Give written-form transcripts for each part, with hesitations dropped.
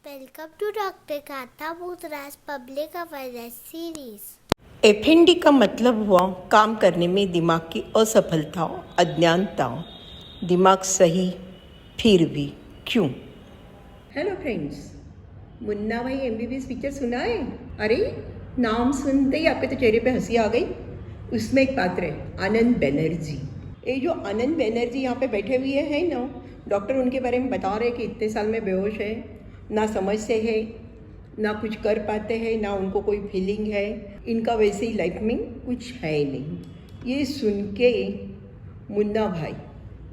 Welcome to Dr. Kata Bhutraj Public Awareness Series. F&D का मतलब हुआ काम करने में दिमाग की असफलता, अज्ञानता, दिमाग सही फिर भी क्यों। हेलो फ्रेंड्स, मुन्ना भाई एमबीबीएस पिक्चर सुना है? अरे नाम सुनते ही आपके तो चेहरे पे हंसी आ गई। उसमें एक पात्र है आनंद बनर्जी। ये जो आनंद बनर्जी यहाँ पे बैठे हुए हैं ना, डॉक्टर उनके बारे में बता रहे कि इतने साल में बेहोश है, ना समझ से है, ना कुछ कर पाते हैं, ना उनको कोई फीलिंग है, इनका वैसे ही लाइफ में कुछ है नहीं। ये सुन के मुन्ना भाई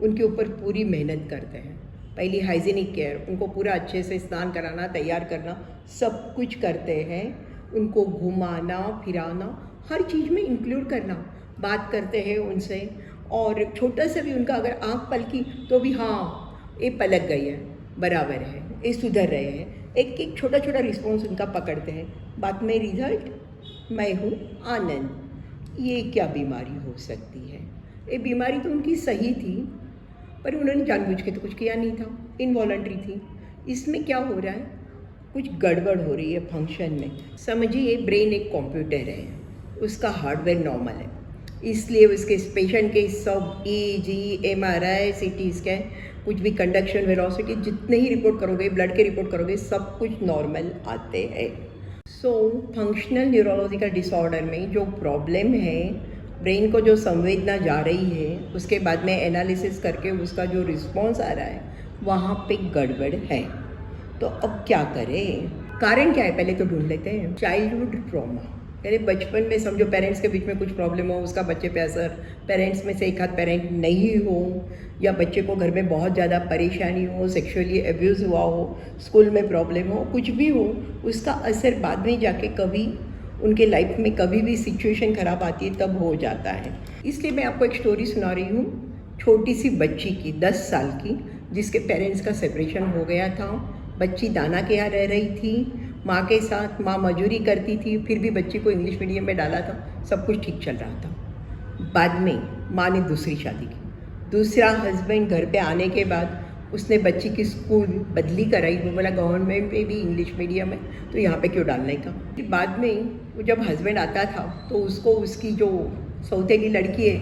उनके ऊपर पूरी मेहनत करते हैं। पहली हाइजीनिक केयर, उनको पूरा अच्छे से स्नान कराना, तैयार करना, सब कुछ करते हैं। उनको घुमाना फिराना, हर चीज़ में इंक्लूड करना, बात करते हैं उनसे। और छोटा सा भी उनका अगर आँख पलकी तो भी हाँ ये पलक गई है, बराबर है, ये सुधर रहे हैं। एक एक छोटा छोटा रिस्पॉन्स उनका पकड़ते हैं। बाद में रिजल्ट, मैं हूँ आनंद। ये क्या बीमारी हो सकती है? ये बीमारी तो उनकी सही थी, पर उन्होंने जानबूझ के तो कुछ किया नहीं था, इनवॉलंटरी थी। इसमें क्या हो रहा है, कुछ गड़बड़ हो रही है फंक्शन में। समझिए ब्रेन एक कंप्यूटर है, उसका हार्डवेयर नॉर्मल है, इसलिए उसके पेशेंट के सब EEG, MRI, CT स्कैन, कुछ भी कंडक्शन, वेलोसिटी, जितने ही रिपोर्ट करोगे, ब्लड के रिपोर्ट करोगे, सब कुछ नॉर्मल आते हैं। सो फंक्शनल न्यूरोलॉजिकल डिसऑर्डर में जो प्रॉब्लम है, ब्रेन को जो संवेदना जा रही है, उसके बाद में एनालिसिस करके उसका जो रिस्पॉन्स आ रहा है, वहाँ पे गड़बड़ है। तो अब क्या करें? कारण क्या है पहले तो ढूंढ लेते हैं। चाइल्डहुड ट्रॉमा, यानी बचपन में समझो पेरेंट्स के बीच में कुछ प्रॉब्लम हो, उसका बच्चे पे असर, पेरेंट्स में से एक आध पेरेंट नहीं हो, या बच्चे को घर में बहुत ज़्यादा परेशानी हो, सेक्सुअली अब्यूज़ हुआ हो, स्कूल में प्रॉब्लम हो, कुछ भी हो, उसका असर बाद में जाके कभी उनके लाइफ में कभी भी सिचुएशन ख़राब आती है तब हो जाता है। इसलिए मैं आपको एक स्टोरी सुना रही हूँ, छोटी सी बच्ची की, 10 साल की, जिसके पेरेंट्स का सेपरेशन हो गया था। बच्ची दाना के यहाँ रह रही थी माँ के साथ। माँ मजदूरी करती थी, फिर भी बच्ची को इंग्लिश मीडियम में डाला था, सब कुछ ठीक चल रहा था। बाद में माँ ने दूसरी शादी की, दूसरा हस्बैंड घर पे आने के बाद उसने बच्ची की स्कूल बदली कराई। वो बोला गवर्नमेंट में भी इंग्लिश मीडियम है तो यहाँ पे क्यों डालने का। फिर बाद में वो जब हस्बैंड आता था तो उसको उसकी जो सौतेली लड़की है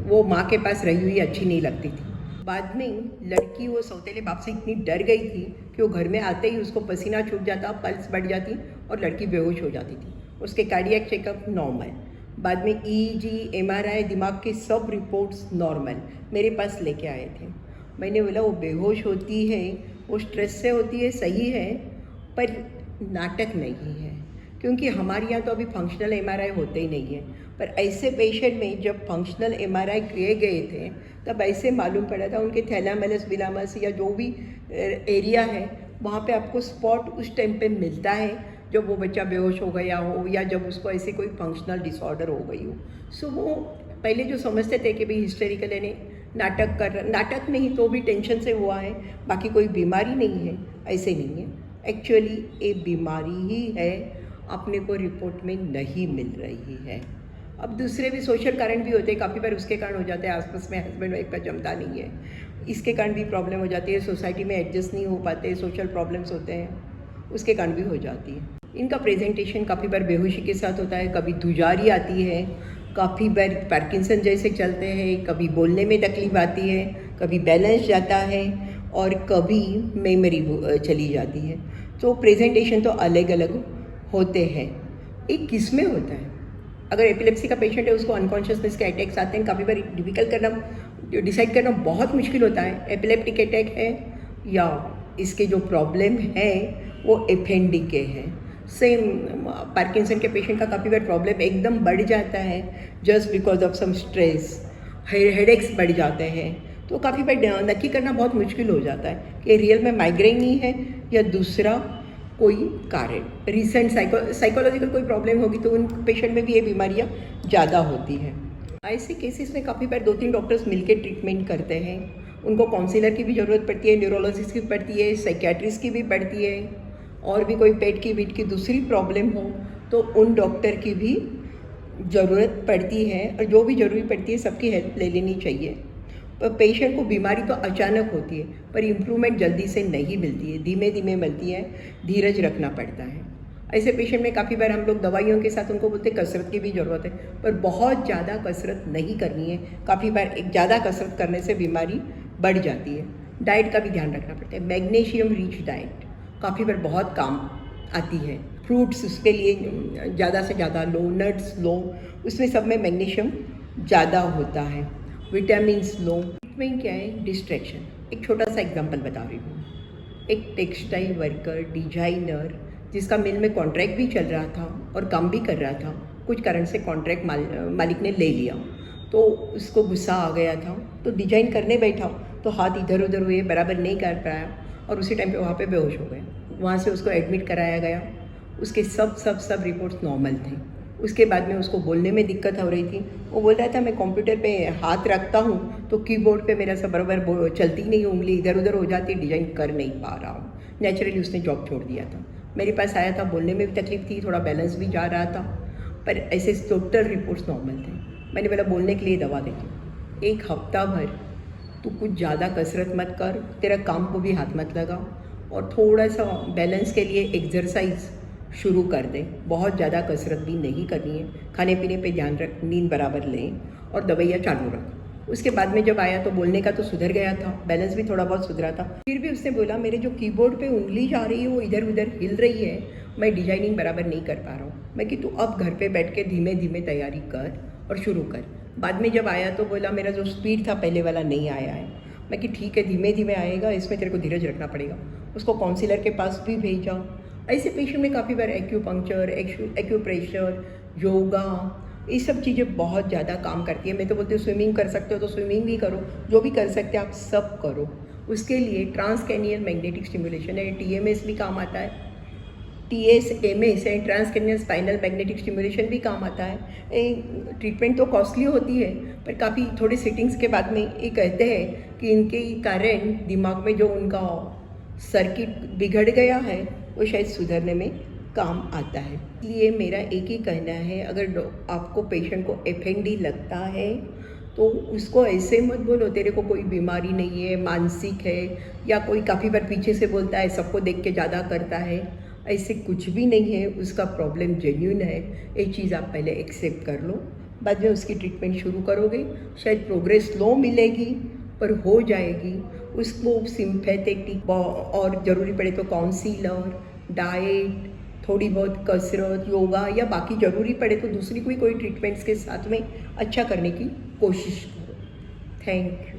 वो माँ के पास रही हुई अच्छी नहीं लगती थी। बाद में लड़की वो सौतेले बाप से इतनी डर गई थी कि वो घर में आते ही उसको पसीना छूट जाता, पल्स बढ़ जाती और लड़की बेहोश हो जाती थी। उसके कार्डियक चेकअप नॉर्मल, बाद में EEG, MRI, दिमाग के सब रिपोर्ट्स नॉर्मल मेरे पास लेके आए थे। मैंने बोला वो बेहोश होती है, वो स्ट्रेस से होती है, सही है, पर नाटक नहीं है, क्योंकि हमारे यहाँ तो अभी फंक्शनल MRI होते ही नहीं है। पर ऐसे पेशेंट में जब फंक्शनल MRI किए गए थे तब ऐसे मालूम पड़ा था उनके थैलामस विलामस या जो भी एरिया है वहाँ पे आपको स्पॉट उस टाइम पे मिलता है जब वो बच्चा बेहोश हो गया हो या जब उसको ऐसे कोई फंक्शनल डिसऑर्डर हो गई हो। सो वो पहले जो समझते थे कि भाई हिस्टेरिकल है, नाटक कर, नाटक नहीं तो भी टेंशन से हुआ है, बाकी कोई बीमारी नहीं है, ऐसे नहीं है। एक्चुअली ये बीमारी ही है, अपने को रिपोर्ट में नहीं मिल रही है। अब दूसरे भी सोशल कारण भी होते हैं, काफ़ी बार उसके कारण हो जाते हैं, आसपास में हस्बैंड वाइफ का जमता नहीं है, इसके कारण भी प्रॉब्लम हो जाती है, सोसाइटी में एडजस्ट नहीं हो पाते, सोशल प्रॉब्लम्स होते हैं, उसके कारण भी हो जाती है। इनका प्रेजेंटेशन काफ़ी बार बेहोशी के साथ होता है, कभी धुजारी आती है, काफ़ी बार पार्किंसन जैसे चलते हैं, कभी बोलने में तकलीफ आती है, कभी बैलेंस जाता है और कभी मेमोरी चली जाती है। तो प्रेजेंटेशन तो अलग अलग होते हैं। एक किस में होता है, अगर एपिलेप्सी का पेशेंट है उसको अनकॉन्शियसनेस के अटैक्स आते हैं, काफ़ी बार डिफ़िकल्ट करना, डिसाइड करना बहुत मुश्किल होता है एपिलेप्टिक अटैक है या इसके जो प्रॉब्लम है वो एफएनडी के हैं। सेम पार्किंसन के पेशेंट का काफ़ी बार प्रॉब्लम एकदम बढ़ जाता है just because of some stress, headaches बढ़ जाते हैं। तो काफ़ी बार नक्की करना बहुत मुश्किल हो जाता है कि रियल में माइग्रेन ही है या दूसरा कोई कारण, रिसेंट साइकोलॉजिकल कोई प्रॉब्लम होगी तो उन पेशेंट में भी ये बीमारियाँ ज़्यादा होती हैं। ऐसे केसेस में काफ़ी बार 2-3 डॉक्टर्स मिलकर ट्रीटमेंट करते हैं। उनको काउंसलर की भी ज़रूरत पड़ती है, न्यूरोलॉजिस्ट की पड़ती है, साइकियाट्रिस्ट की भी पड़ती है, और भी कोई पेट की वीट की दूसरी प्रॉब्लम हो तो उन डॉक्टर की भी ज़रूरत पड़ती है, और जो भी ज़रूरी पड़ती है सबकी हेल्प ले लेनी चाहिए। पर पेशेंट को बीमारी तो अचानक होती है, पर इम्प्रूवमेंट जल्दी से नहीं मिलती है, धीमे धीमे मिलती है, धीरज रखना पड़ता है। ऐसे पेशेंट में काफ़ी बार हम लोग दवाइयों के साथ उनको बोलते कसरत की भी ज़रूरत है, पर बहुत ज़्यादा कसरत नहीं करनी है। काफ़ी बार एक ज़्यादा कसरत करने से बीमारी बढ़ जाती है। डाइट का भी ध्यान रखना पड़ता है। मैग्नीशियम रिच डाइट काफ़ी बार बहुत काम आती है। फ्रूट्स उसके लिए ज़्यादा से ज़्यादा लो, नट्स लो, उसमें सब में मैग्नीशियम ज़्यादा होता है। विटामिन्स लो। ट्रीटमेंट क्या है? डिस्ट्रैक्शन। एक छोटा सा एग्जांपल बता रही हूँ। एक टेक्सटाइल वर्कर, डिजाइनर, जिसका मिल में कॉन्ट्रैक्ट भी चल रहा था और काम भी कर रहा था, कुछ कारण से कॉन्ट्रैक्ट मालिक ने ले लिया, तो उसको गुस्सा आ गया था, तो डिजाइन करने बैठा तो हाथ इधर उधर हुए, बराबर नहीं कर पाया और उसी टाइम पे वहाँ पे बेहोश हो गया। वहाँ से उसको एडमिट कराया गया। उसके सब रिपोर्ट्स नॉर्मल थे। उसके बाद में उसको बोलने में दिक्कत हो रही थी। वो बोल रहा था मैं कंप्यूटर पे हाथ रखता हूँ तो कीबोर्ड पे मेरा सब बराबर चलती नहीं, उंगली इधर उधर हो जाती, डिजाइन कर नहीं पा रहा हूँ। नेचुरली उसने जॉब छोड़ दिया था। मेरे पास आया था, बोलने में भी तकलीफ थी, थोड़ा बैलेंस भी जा रहा था, पर ऐसे टोटल रिपोर्ट्स नॉर्मल थे। मैंने बोला बोलने के लिए दवा देती, 1 हफ्ता भर तू कुछ ज़्यादा कसरत मत कर, तेरा काम को भी हाथ मत लगा और थोड़ा सा बैलेंस के लिए एक्सरसाइज शुरू कर दे। बहुत ज़्यादा कसरत भी नहीं करनी है। खाने पीने पे ध्यान रख, नींद बराबर लें और दवाइयाँ चालू रख। उसके बाद में जब आया तो बोलने का तो सुधर गया था, बैलेंस भी थोड़ा बहुत सुधरा था। फिर भी उसने बोला मेरे जो कीबोर्ड पे उंगली जा रही है वो इधर उधर हिल रही है, मैं डिजाइनिंग बराबर नहीं कर पा रहा हूँ। मैं कि तू अब घर पे बैठ के धीमे धीमे तैयारी कर और शुरू कर। बाद में जब आया तो बोला मेरा जो स्पीड था पहले वाला नहीं आया है। मैं कि ठीक है, धीमे धीमे आएगा, इसमें तेरे को धीरज रखना पड़ेगा। उसको काउंसिलर के पास भी भेजा। ऐसे पेशेंट में काफ़ी बार एक्यूपंक्चर, एक्यूप्रेशर, योगा, ये सब चीज़ें बहुत ज़्यादा काम करती है। मैं तो बोलती हूँ स्विमिंग कर सकते हो तो स्विमिंग भी करो, जो भी कर सकते हैं आप सब करो। उसके लिए ट्रांसक्रैनियल मैग्नेटिक स्टिमुलेशन है, TMS भी काम आता है, TSMS है, ट्रांसक्रैनियल स्पाइनल मैग्नेटिक स्टिमुलेशन भी काम आता है। ट्रीटमेंट तो कॉस्टली होती है, पर काफ़ी थोड़े सिटिंग्स के बाद में ये कहते हैं कि इनके कारण दिमाग में जो उनका सर्किट बिगड़ गया है वो शायद सुधरने में काम आता है। इसलिए मेरा एक ही कहना है, अगर आपको पेशेंट को FND लगता है तो उसको ऐसे मत बोलो तेरे को कोई बीमारी नहीं है, मानसिक है, या कोई काफ़ी बार पीछे से बोलता है सबको देख के ज़्यादा करता है। ऐसे कुछ भी नहीं है, उसका प्रॉब्लम जेन्युइन है। एक चीज़ आप पहले एक्सेप्ट कर लो, बाद में उसकी ट्रीटमेंट शुरू करोगे, शायद प्रोग्रेस स्लो मिलेगी पर हो जाएगी। उसको सिंपैथेटिक और ज़रूरी पड़े तो काउंसिलर, डाइट, थोड़ी बहुत कसरत, योगा या बाकी ज़रूरी पड़े तो दूसरी कोई ट्रीटमेंट्स के साथ में अच्छा करने की कोशिश करो। Thank you.